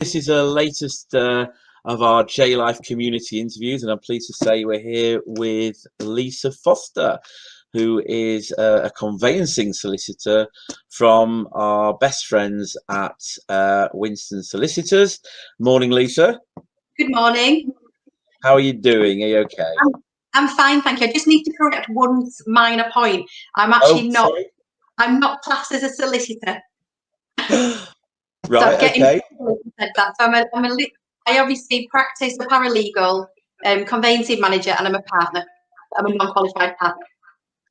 This is the latest of our JLife community interviews, and I'm pleased to say we're here with Leasa Foster, who is a conveyancing solicitor from our best friends at Winston Solicitors. Morning, Leasa. Good morning. How are you doing? Are you okay? I'm fine, thank you. I just need to correct one minor point. I'm actually not. Sorry. I'm not classed as a solicitor. Right. Okay. Said that. So I obviously practice a paralegal, conveyancing manager, and I'm a partner. I'm a non-qualified partner.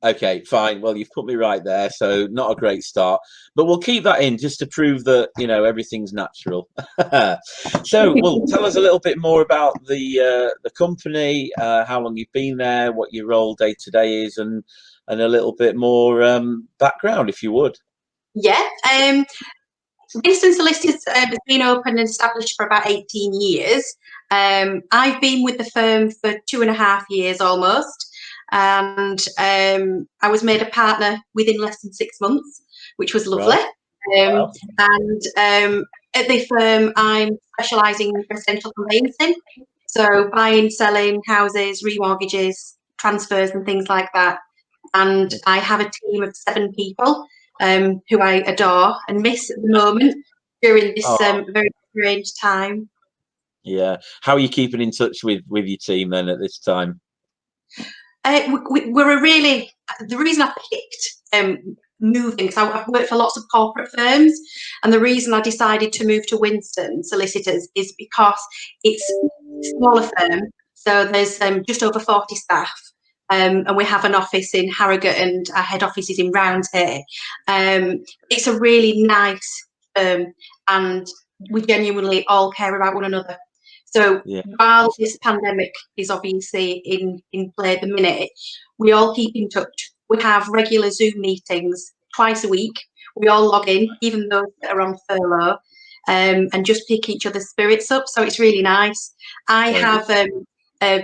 Okay, fine. Well, you've put me right there, so not a great start, but we'll keep that in just to prove that everything's natural. So, well, tell us a little bit more about the company, how long you've been there, what your role day to day is, and a little bit more background, if you would. Yeah. Winston Solicitors has been open and established for about 18 years. I've been with the firm for 2.5 years almost. And I was made a partner within less than 6 months, which was lovely. Right. Wow. And at the firm, I'm specialising in residential conveyancing, so buying, selling houses, remortgages, transfers, and things like that. And I have a team of 7 people who I adore and miss at the moment during this very strange time. Yeah. How are you keeping in touch with your team then at this time? We're the reason I picked moving, because I've worked for lots of corporate firms, and the reason I decided to move to Winston Solicitors is because it's a smaller firm, so there's just over 40 staff, and we have an office in Harrogate and our head office is in Roundhay. It's a really nice firm, and we genuinely all care about one another. So while this pandemic is obviously in play at the minute, we all keep in touch. We have regular Zoom meetings twice a week. We all log in, even those that are on furlough, and just pick each other's spirits up. So it's really nice. I have a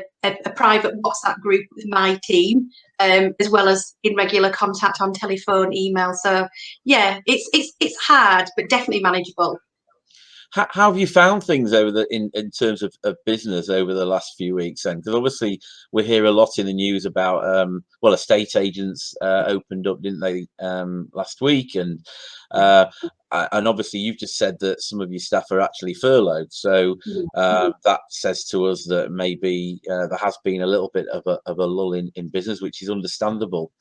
private WhatsApp group with my team, as well as in regular contact on telephone, email. So yeah, it's hard, but definitely manageable. How have you found things in terms of business over the last few weeks then? Because obviously we hear a lot in the news about estate agents opened up, didn't they, last week, and obviously you've just said that some of your staff are actually furloughed, so that says to us that maybe there has been a little bit of a lull in business, which is understandable.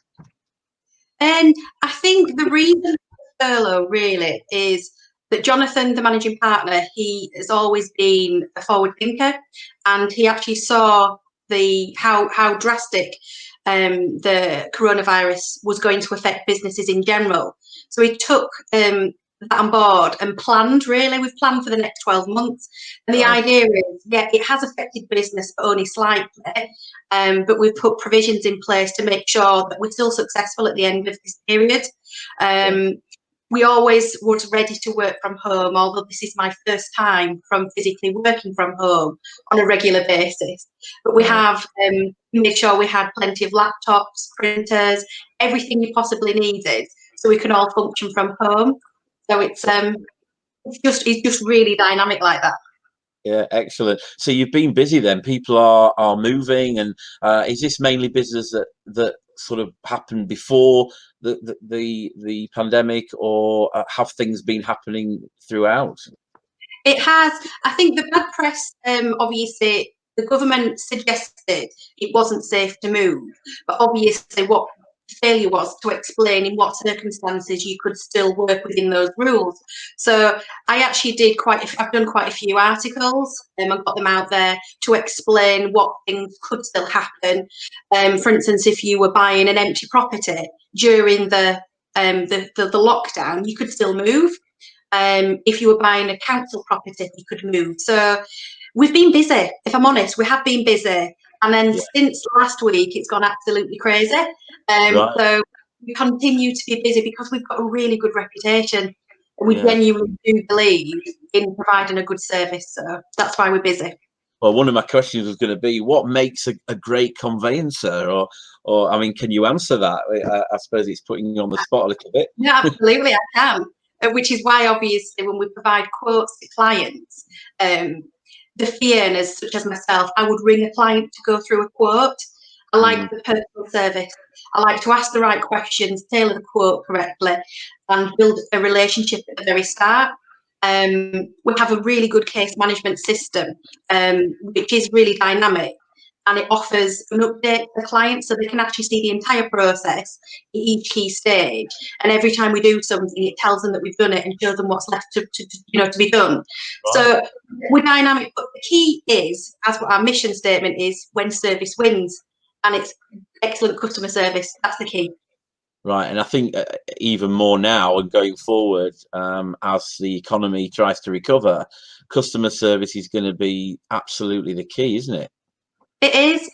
And I think the reason for furlough really is that Jonathan, the managing partner, he has always been a forward thinker, and he actually saw how drastic the coronavirus was going to affect businesses in general. So he took that on board and planned. Really, we've planned for the next 12 months, and the idea is, yeah, it has affected business, but only slightly. But we've put provisions in place to make sure that we're still successful at the end of this period. We always was ready to work from home, although this is my first time from physically working from home on a regular basis. But we have made sure we had plenty of laptops, printers, everything you possibly needed, so we can all function from home. So it's just really dynamic like that. Yeah, excellent. So you've been busy then. People are moving, and is this mainly business that sort of happened before the pandemic, or have things been happening throughout? It has. I think the bad press, obviously, the government suggested it wasn't safe to move, but obviously what the failure was to explain in what circumstances you could still work within those rules. So I actually I've done quite a few articles and got them out there to explain what things could still happen. For instance, if you were buying an empty property during the lockdown, you could still move. If you were buying a council property, you could move. So we've been busy, if I'm honest. We have been busy. And then since last week, it's gone absolutely crazy. So we continue to be busy because we've got a really good reputation. We genuinely do believe in providing a good service. So that's why we're busy. Well, one of my questions was going to be, what makes a great conveyancer? Or I mean, can you answer that? I suppose it's putting you on the spot a little bit. Yeah, absolutely, I can. which is why obviously when we provide quotes to clients, the fee earners such as myself, I would ring a client to go through a quote. I like the personal service. I like to ask the right questions, tailor the quote correctly, and build a relationship at the very start. We have a really good case management system, which is really dynamic, and it offers an update to the client so they can actually see the entire process at each key stage. And every time we do something, it tells them that we've done it and shows them what's left to be done. Right. So we're dynamic, but the key is, as what our mission statement is, when service wins, and it's excellent customer service. That's the key. Right, and I think even more now and going forward, as the economy tries to recover, customer service is going to be absolutely the key, isn't it? It is,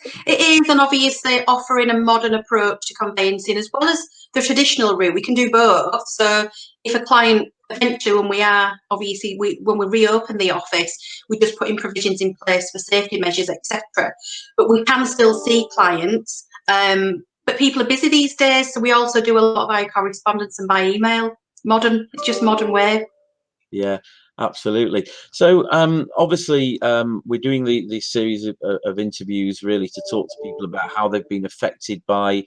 and obviously offering a modern approach to conveyancing as well as the traditional route. We can do both. So if a client, eventually when when we reopen the office, we just put in provisions in place for safety measures, etc. But we can still see clients. But people are busy these days, so we also do a lot by correspondence and by email. It's just modern way. Yeah, absolutely. So obviously we're doing this series of interviews really to talk to people about how they've been affected by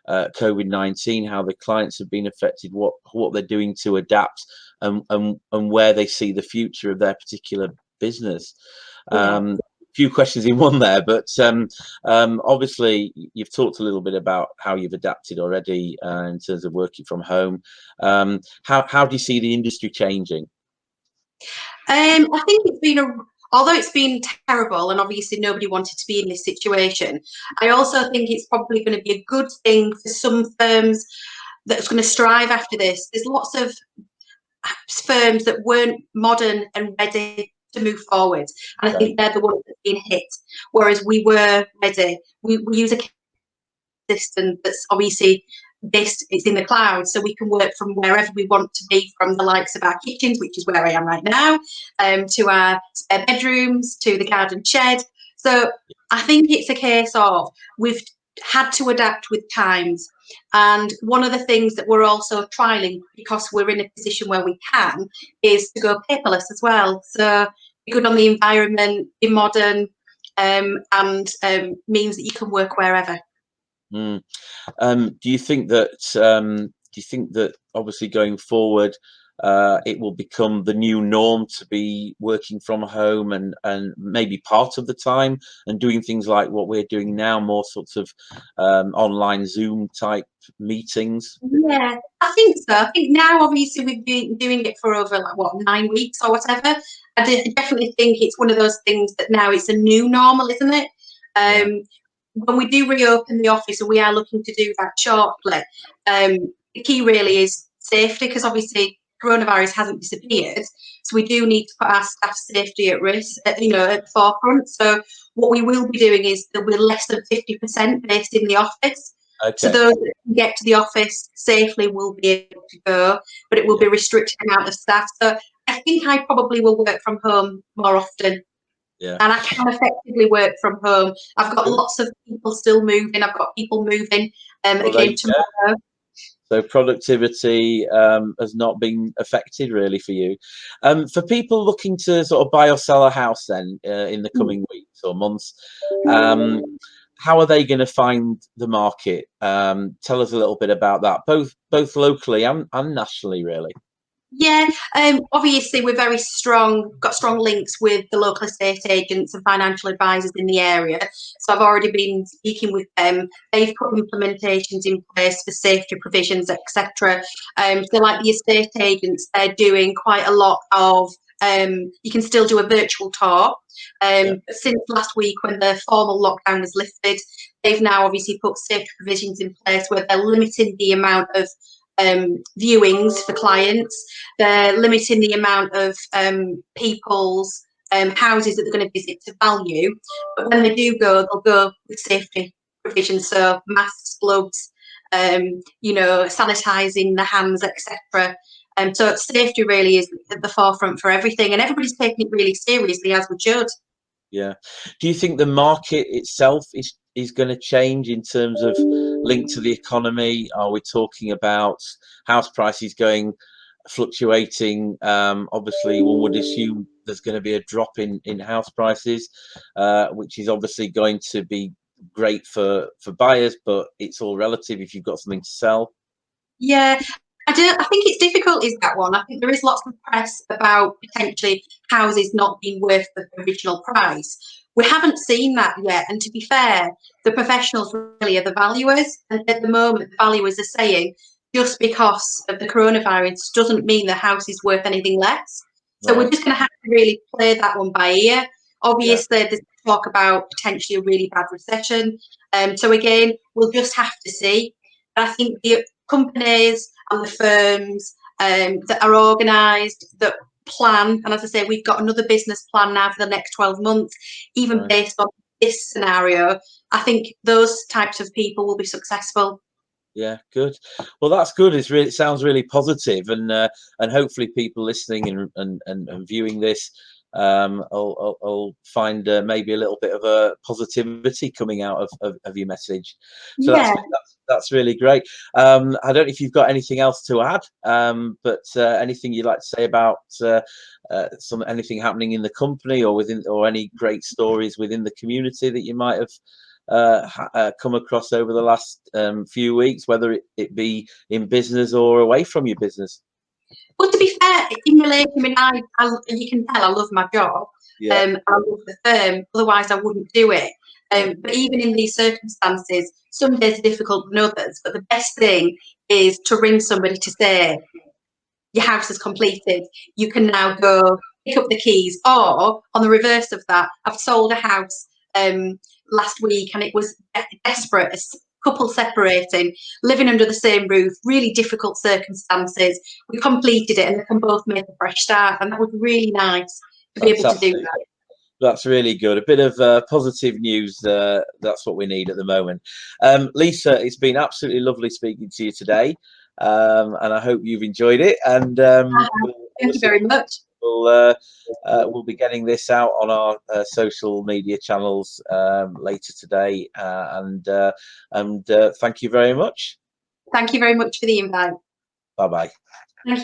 COVID-19, how the clients have been affected, what they're doing to adapt, and where they see the future of their particular business. Yeah. Few questions in one there, but obviously you've talked a little bit about how you've adapted already in terms of working from home. How do you see the industry changing? I think although it's been terrible, and obviously nobody wanted to be in this situation, I also think it's probably going to be a good thing for some firms that's going to strive after this. There's lots of firms that weren't modern and ready to move forward, and I think they're the ones that have been hit, whereas we were ready. We use a system that's obviously it's in the cloud, so we can work from wherever we want to be, from the likes of our kitchens, which is where I am right now, to our spare bedrooms, to the garden shed. So I think it's a case of we've had to adapt with times. And one of the things that we're also trialing, because we're in a position where we can, is to go paperless as well. So be good on the environment, be modern, and means that you can work wherever. Mm. Do you think that obviously going forward it will become the new norm to be working from home and maybe part of the time and doing things like what we're doing now, more sorts of online Zoom type meetings? Yeah, I think so. I think now obviously we've been doing it for over 9 weeks or whatever. I definitely think it's one of those things that now it's a new normal, isn't it? When we do reopen the office, and we are looking to do that shortly, the key really is safety, because obviously coronavirus hasn't disappeared, so we do need to put our staff's safety at risk, at the forefront. So what we will be doing is there'll be less than 50% based in the office. Okay. So those that can get to the office safely will be able to go, but it will be a restricted amount of staff. So I think I probably will work from home more often. Yeah. And I can effectively work from home. I've got lots of people still moving. I've got people moving again tomorrow. So productivity has not been affected really for you. For people looking to sort of buy or sell a house then in the coming weeks or months, how are they going to find the market? Tell us a little bit about that, both locally and nationally, really. Yeah, obviously we're got strong links with the local estate agents and financial advisors in the area. So I've already been speaking with them. They've put implementations in place for safety provisions, etc. So like the estate agents, they're doing quite a lot of, you can still do a virtual tour. Since last week when the formal lockdown was lifted, they've now obviously put safety provisions in place where they're limiting the amount of viewings for clients. They're limiting the amount of people's houses that they're going to visit to value. But when they do go, they'll go with safety provisions, so masks, gloves, sanitising the hands, etc. So safety really is at the forefront for everything, and everybody's taking it really seriously, as we should. Yeah. Do you think the market itself is going to change in terms of link to the economy? Are we talking about house prices going fluctuating. Obviously, one would assume there's going to be a drop in house prices, which is obviously going to be great for buyers, but it's all relative if you've got something to sell. Yeah, I think it's difficult, is that one. I think there is lots of press about potentially houses not being worth the original price. We haven't seen that yet. And to be fair, the professionals really are the valuers. And at the moment, the valuers are saying just because of the coronavirus doesn't mean the house is worth anything less. So we're Right. just going to have to really play that one by ear. Yeah. Obviously, there's talk about potentially a really bad recession. So again, we'll just have to see. I think the companies and the firms that are organised, that plan, and as I say, we've got another business plan now for the next 12 months, even Right. based on this scenario. I think those types of people will be successful. Yeah, good. Well, that's good. It sounds really positive, and hopefully people listening and viewing this will find maybe a little bit of a positivity coming out of your message. So Yeah. that's really great. I don't know if you've got anything else to add, but anything you'd like to say about anything happening in the company or or any great stories within the community that you might have come across over the last few weeks, whether it be in business or away from your business? Well, to be fair, in relation, I mean, you can tell I love my job. Yeah, I love the firm. Otherwise, I wouldn't do it. But even in these circumstances, some days are difficult than others. But the best thing is to ring somebody to say your house is completed. You can now go pick up the keys. Or on the reverse of that, I've sold a house last week, and it was desperate. Couple separating, living under the same roof, really difficult circumstances. We completed it, and they can both make a fresh start, and that was really nice to be able to do fantastic. that. That's really good. A bit of positive news. That's what we need at the moment. Leasa, it's been absolutely lovely speaking to you today, and I hope you've enjoyed it. And Thank you very much. we'll, we'll be getting this out on our social media channels later today. And thank you very much. Thank you very much for the invite. Bye bye.